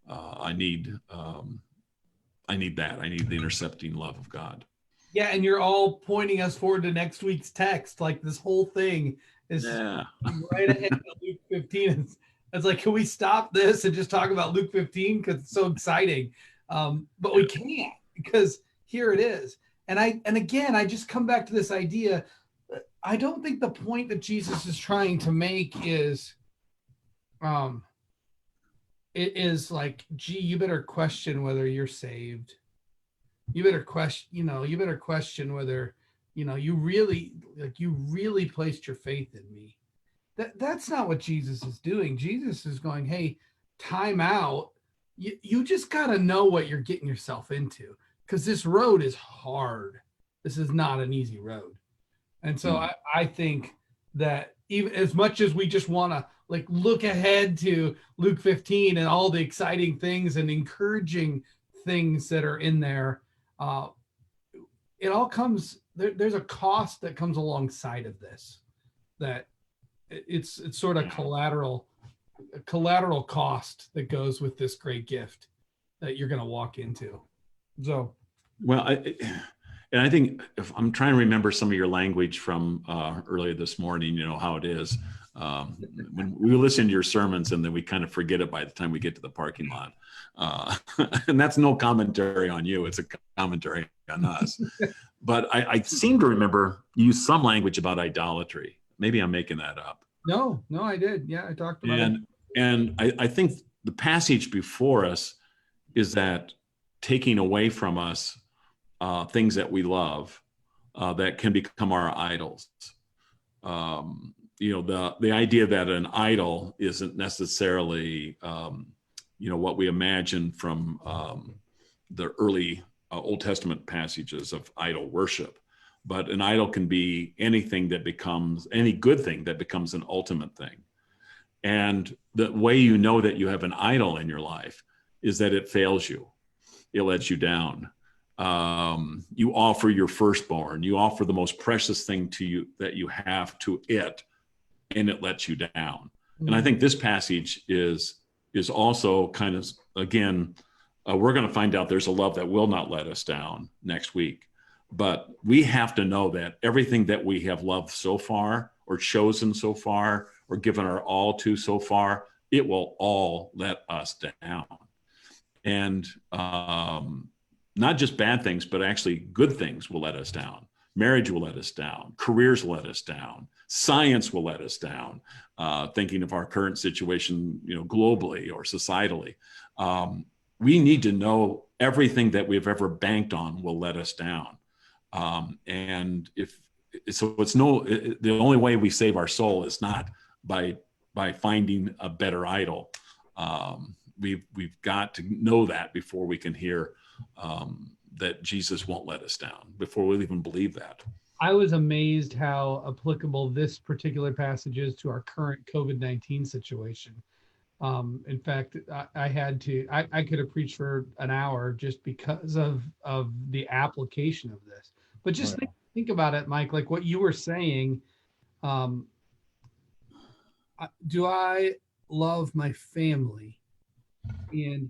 I need that. I need the intercepting love of God. Yeah, and you're all pointing us forward to next week's text. Like, this whole thing is right ahead of Luke 15. It's like, can we stop this and just talk about Luke 15 because it's so exciting? But we can't, because here it is. And again, I just come back to this idea. I don't think the point that Jesus is trying to make is, it is like, gee, you better question whether you're saved. You better question whether, you really placed your faith in me. That's not what Jesus is doing. Jesus is going, hey, time out. You just got to know what you're getting yourself into, because this road is hard. This is not an easy road. And so I think that even as much as we just want to look ahead to Luke 15 and all the exciting things and encouraging things that are in there, it all comes, there's a cost that comes alongside of this, that it's sort of collateral cost that goes with this great gift that you're going to walk into. So, well, and I think, if I'm trying to remember some of your language from earlier this morning, how it is. When we listen to your sermons and then we kind of forget it by the time we get to the parking lot. And that's no commentary on you. It's a commentary on us. But I seem to remember you used some language about idolatry. Maybe I'm making that up. No, I did. Yeah, I talked about it. And I think the passage before us is that taking away from us things that we love that can become our idols. The idea that an idol isn't necessarily, what we imagine from the early Old Testament passages of idol worship, but an idol can be any good thing that becomes an ultimate thing. And the way you know that you have an idol in your life is that it fails you. It lets you down. You offer your firstborn, you offer the most precious thing to you that you have to it, and it lets you down. Mm-hmm. And I think this passage is also kind of, again, we're going to find out there's a love that will not let us down next week. But we have to know that everything that we have loved so far, or chosen so far, or given our all to so far, it will all let us down. And not just bad things, but actually good things will let us down. Marriage will let us down. Careers will let us down. Science will let us down. Thinking of our current situation, globally or societally. We need to know everything that we've ever banked on will let us down. And if so it's no, the only way we save our soul is not by finding a better idol. We've got to know that before we can hear that Jesus won't let us down, before we'll even believe that. I was amazed how applicable this particular passage is to our current COVID-19 situation. In fact, I could have preached for an hour just because of the application of this. But just think about it, Mike, like what you were saying. Do I love my family? And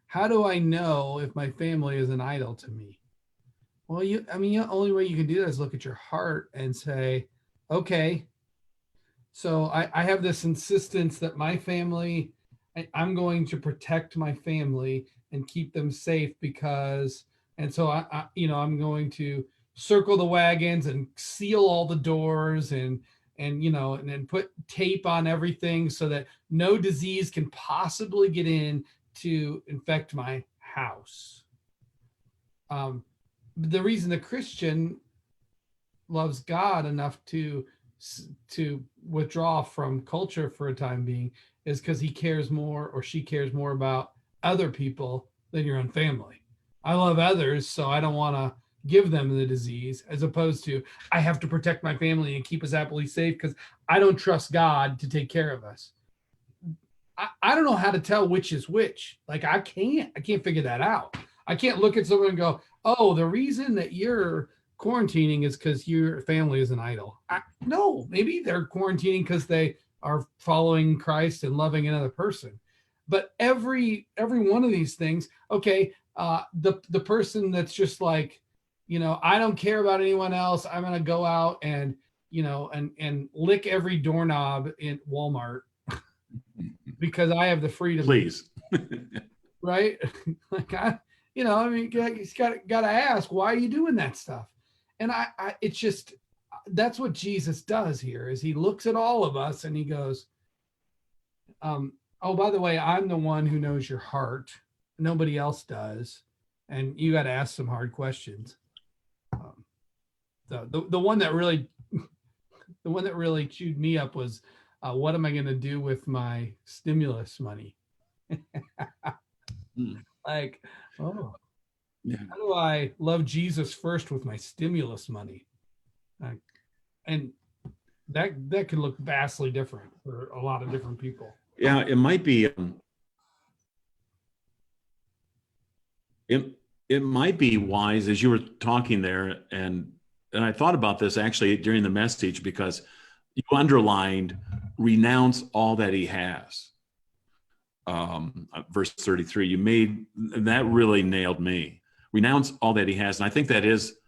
how do I know if my family is an idol to me? Well, the only way you can do that is look at your heart and say, okay, so I have this insistence that my family, I'm going to protect my family and keep them safe and so I'm going to circle the wagons and seal all the doors and then put tape on everything so that no disease can possibly get in to infect my house. The reason the Christian loves God enough to withdraw from culture for a time being is because he cares more, or she cares more, about other people than your own family. I love others, so I don't want to give them the disease, as opposed to I have to protect my family and keep us happily safe because I don't trust God to take care of us. I don't know how to tell which is which. Like I can't figure that out. I can't look at someone and go, oh, the reason that you're quarantining is because your family is an idol. No, maybe they're quarantining because they are following Christ and loving another person. But every one of these things, okay, the person that's just like, I don't care about anyone else. I'm gonna go out and and lick every doorknob in Walmart because I have the freedom. Please. Right? Like you gotta ask, why are you doing that stuff? And it's just, that's what Jesus does here, is he looks at all of us and he goes, oh, by the way, I'm the one who knows your heart. Nobody else does. And you got to ask some hard questions. The one that really chewed me up was, what am I going to do with my stimulus money? Like, oh, yeah. How do I love Jesus first with my stimulus money? And that can look vastly different for a lot of different people. Yeah, it might be. It might be wise, as you were talking there, and I thought about this actually during the message, because you underlined renounce all that he has. Verse 33, that really nailed me. Renounce all that he has. And I think that is,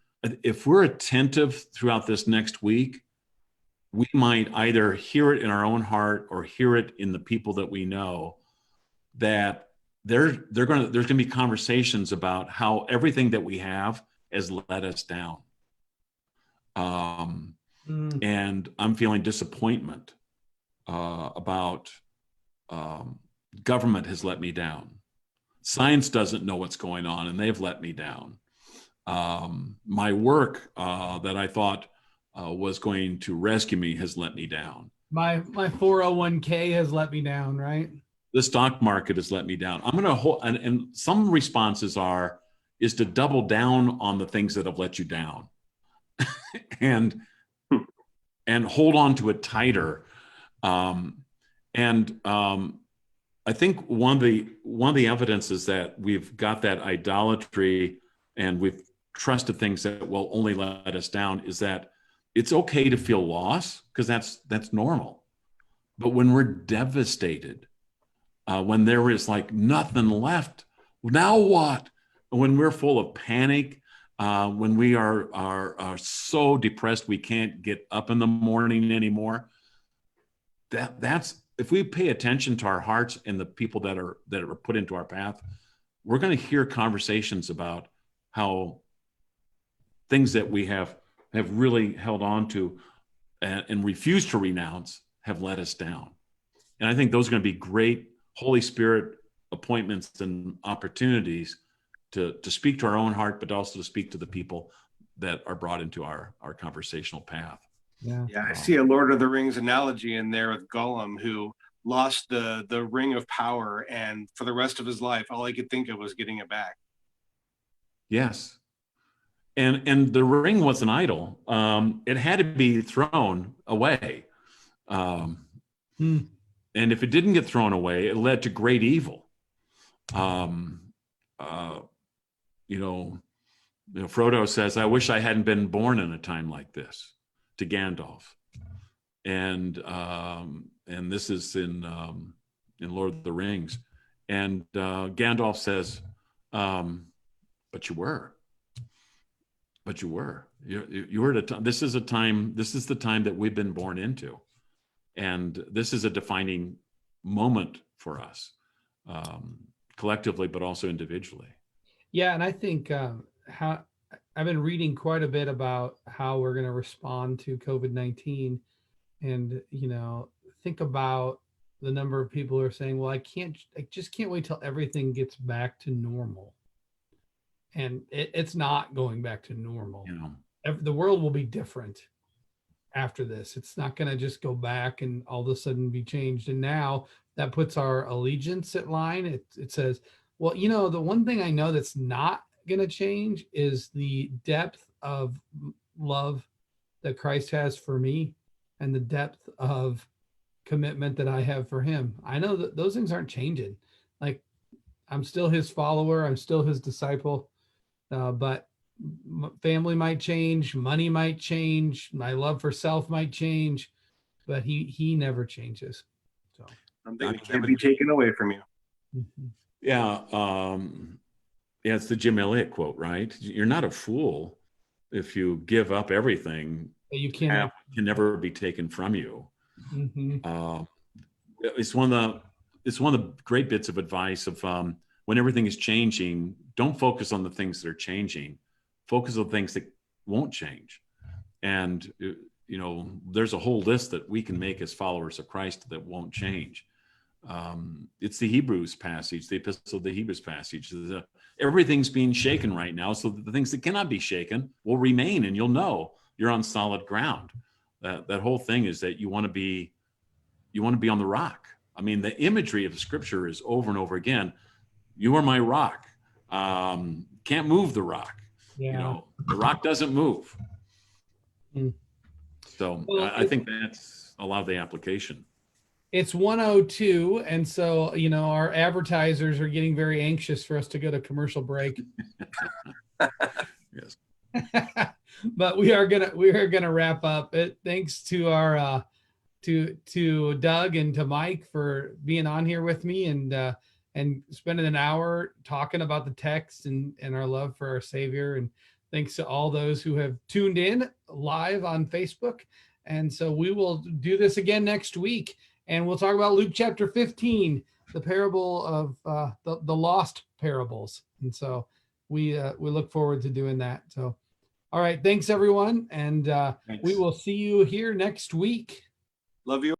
if we're attentive throughout this next week, we might either hear it in our own heart or hear it in the people that we know, that there's going to be conversations about how everything that we have has let us down. And I'm feeling disappointment about government has let me down. Science doesn't know what's going on, and they've let me down. My work that I thought was going to rescue me has let me down. My 401k has let me down, right? The stock market has let me down. I'm going to hold, and some responses is to double down on the things that have let you down, and hold on to it tighter. I think one of the evidences that we've got that idolatry and we've trusted things that will only let us down is that it's okay to feel loss, because that's normal. But when we're devastated, when there is like nothing left, now what? When we're full of panic, when we are so depressed we can't get up in the morning anymore, that's, if we pay attention to our hearts and the people that are put into our path, we're going to hear conversations about how things that we have really held on to and refused to renounce have let us down. And I think those are going to be great Holy Spirit appointments and opportunities to speak to our own heart, but also to speak to the people that are brought into our conversational path. Yeah. Yeah, I see a Lord of the Rings analogy in there with Gollum, who lost the ring of power, and for the rest of his life, all he could think of was getting it back. Yes. And the ring was an idol. It had to be thrown away. Hmm. And if it didn't get thrown away, it led to great evil. Frodo says, "I wish I hadn't been born in a time like this," to Gandalf. And this is in Lord of the Rings. And Gandalf says, but you were. You were at a time. This is the time that we've been born into. And this is a defining moment for us, collectively, but also individually. Yeah, and I think how I've been reading quite a bit about how we're going to respond to COVID-19, and think about the number of people who are saying, "Well, I just can't wait till everything gets back to normal," and it's not going back to normal. The world will be different after this. It's not going to just go back and all of a sudden be changed. And now that puts our allegiance at line. It says, well, the one thing I know that's not going to change is the depth of love that Christ has for me and the depth of commitment that I have for him. I know that those things aren't changing. Like, I'm still his follower. I'm still his disciple. But family might change, money might change, my love for self might change, but he never changes. So something that can't be taken away from you. Mm-hmm. Yeah. It's the Jim Elliot quote, right? You're not a fool if you give up everything but you can never be taken from you. Mm-hmm. It's one of the great bits of advice of when everything is changing, don't focus on the things that are changing. Focus on things that won't change. And, there's a whole list that we can make as followers of Christ that won't change. It's the Hebrews passage, the Epistle of the Hebrews passage. Everything's being shaken right now, so that the things that cannot be shaken will remain, and you'll know you're on solid ground. That whole thing is that you want to be on the rock. I mean, the imagery of the scripture is over and over again. You are my rock. Can't move the rock. Yeah. The rock doesn't move. Mm. So Well, I think that's a lot of the application. It's 1:02, and so our advertisers are getting very anxious for us to go to commercial break. Yes. But we are gonna wrap up. Thanks to our to Doug and to Mike for being on here with me and spending an hour talking about the text and our love for our Savior. And thanks to all those who have tuned in live on Facebook. And so we will do this again next week, and we'll talk about Luke chapter 15, the parable of the lost parables. And so we look forward to doing that. So, all right, thanks everyone, and Thanks. we will see you here next week. Love you.